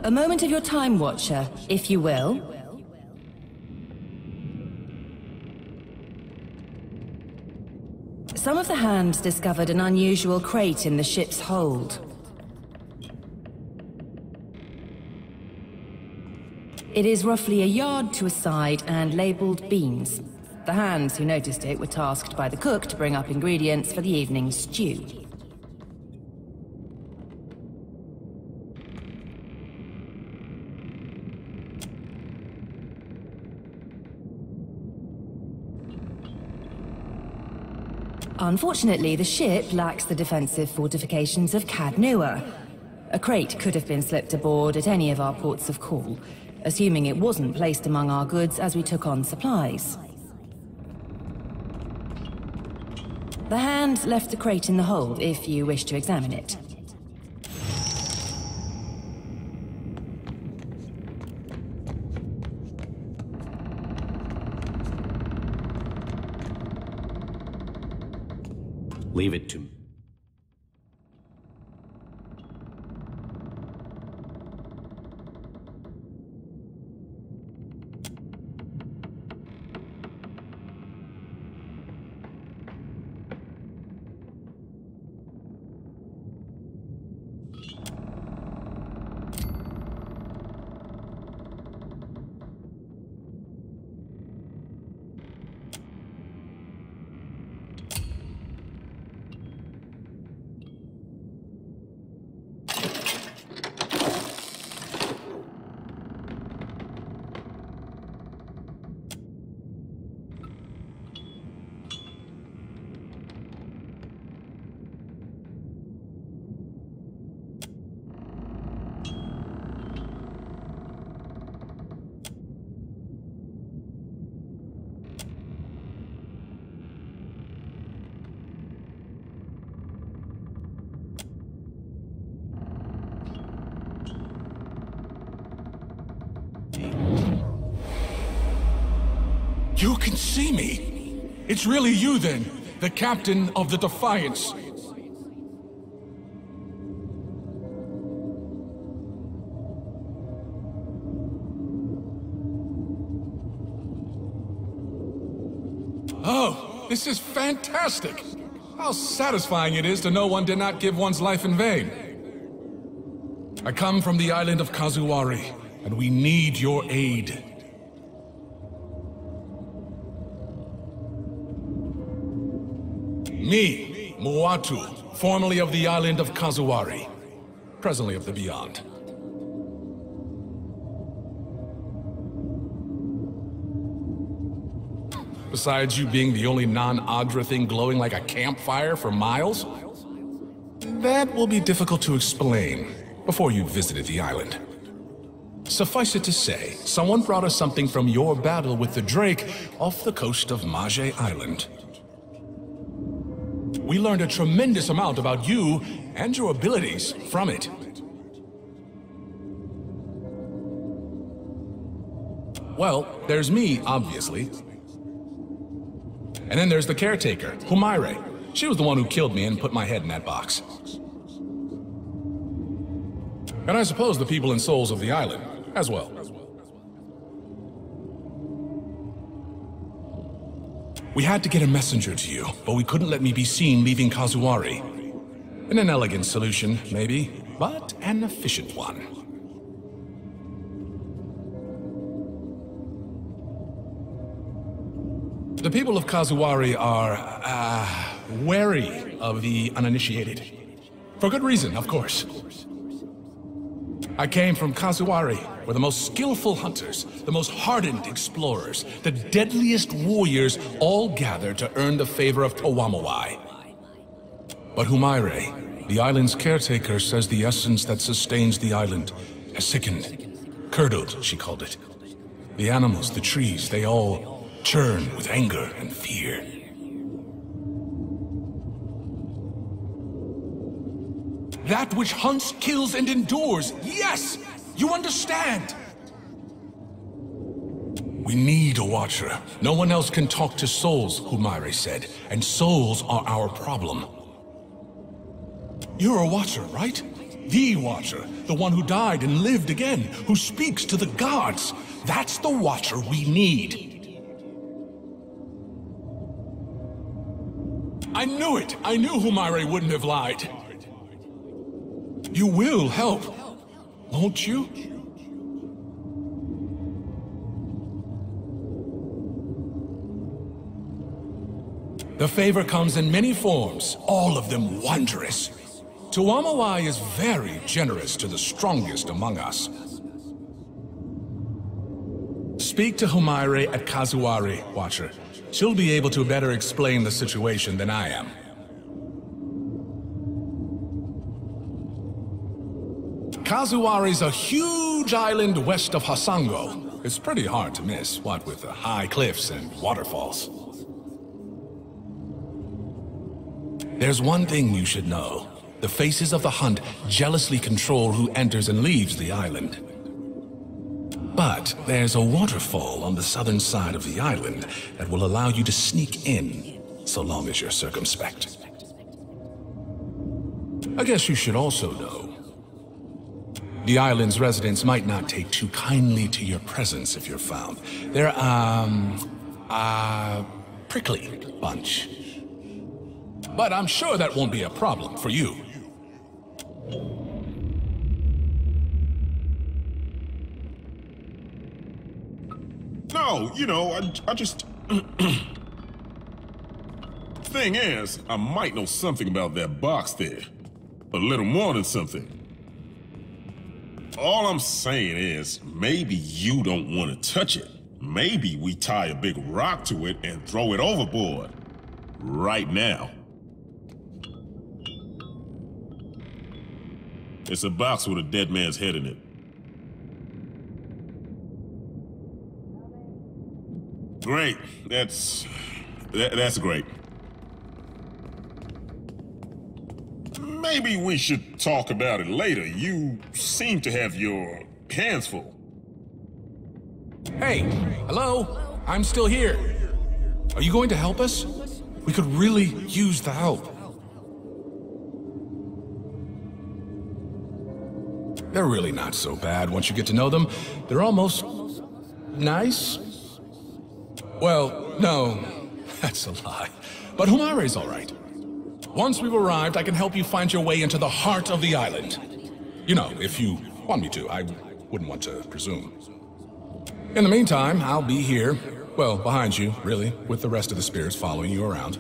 A moment of your time, Watcher, if you will. Some of the hands discovered an unusual crate in the ship's hold. It is roughly a yard to a side and labeled beans. The hands who noticed it were tasked by the cook to bring up ingredients for the evening's stew. Unfortunately, the ship lacks the defensive fortifications of Cadnua. A crate could have been slipped aboard at any of our ports of call, assuming it wasn't placed among our goods as we took on supplies. The hand left the crate in the hold if you wish to examine it. Leave it to me. You can see me! It's really you then, the captain of the Defiance. Oh, this is fantastic! How satisfying it is to know one did not give one's life in vain. I come from the island of Kazuwari, and we need your aid. Me, Muatu, formerly of the island of Kazuwari, presently of the Beyond. Besides you being the only non-Adra thing glowing like a campfire for miles, that will be difficult to explain before you visited the island. Suffice it to say, someone brought us something from your battle with the Drake off the coast of Mage Island. We learned a tremendous amount about you and your abilities from it. Well, there's me, obviously. And then there's the caretaker, Humaire. She was the one who killed me and put my head in that box. And I suppose the people and souls of the island, as well. We had to get a messenger to you, but we couldn't let me be seen leaving Kazuwari. An inelegant solution, maybe, but an efficient one. The people of Kazuwari are, wary of the uninitiated. For good reason, of course. I came from Kazuwari, where the most skillful hunters, the most hardened explorers, the deadliest warriors all gather to earn the favor of Tawamawai. But Humaire, the island's caretaker, says the essence that sustains the island has sickened. Curdled, she called it. The animals, the trees, they all churn with anger and fear. That which hunts, kills, and endures. Yes! You understand! We need a watcher. No one else can talk to souls, Humaire said, and souls are our problem. You're a watcher, right? The Watcher, the one who died and lived again, who speaks to the gods. That's the Watcher we need. I knew it! I knew Humaire wouldn't have lied. You will help, won't you? The favor comes in many forms, all of them wondrous. Tuamawai is very generous to the strongest among us. Speak to Humaire at Kazuwari, Watcher. She'll be able to better explain the situation than I am. Kazuwari's a huge island west of Hasango. It's pretty hard to miss, what with the high cliffs and waterfalls. There's one thing you should know. The faces of the hunt jealously control who enters and leaves the island. But there's a waterfall on the southern side of the island that will allow you to sneak in, so long as you're circumspect. I guess you should also know. The island's residents might not take too kindly to your presence if you're found. They're, prickly bunch. But I'm sure that won't be a problem for you. No, you know, I just... Thing is, I might know something about that box there. A little more than something. All I'm saying is, maybe you don't want to touch it. Maybe we tie a big rock to it and throw it overboard. Right now. It's a box with a dead man's head in it. Great. That's great. Maybe we should talk about it later. You seem to have your hands full. Hey, hello? I'm still here. Are you going to help us? We could really use the help. They're really not so bad once you get to know them. They're almost nice. Well, no, that's a lie. But Humaire's all right. Once we've arrived, I can help you find your way into the heart of the island. You know, if you want me to. I wouldn't want to presume. In the meantime, I'll be here, well, behind you, really, with the rest of the spirits following you around.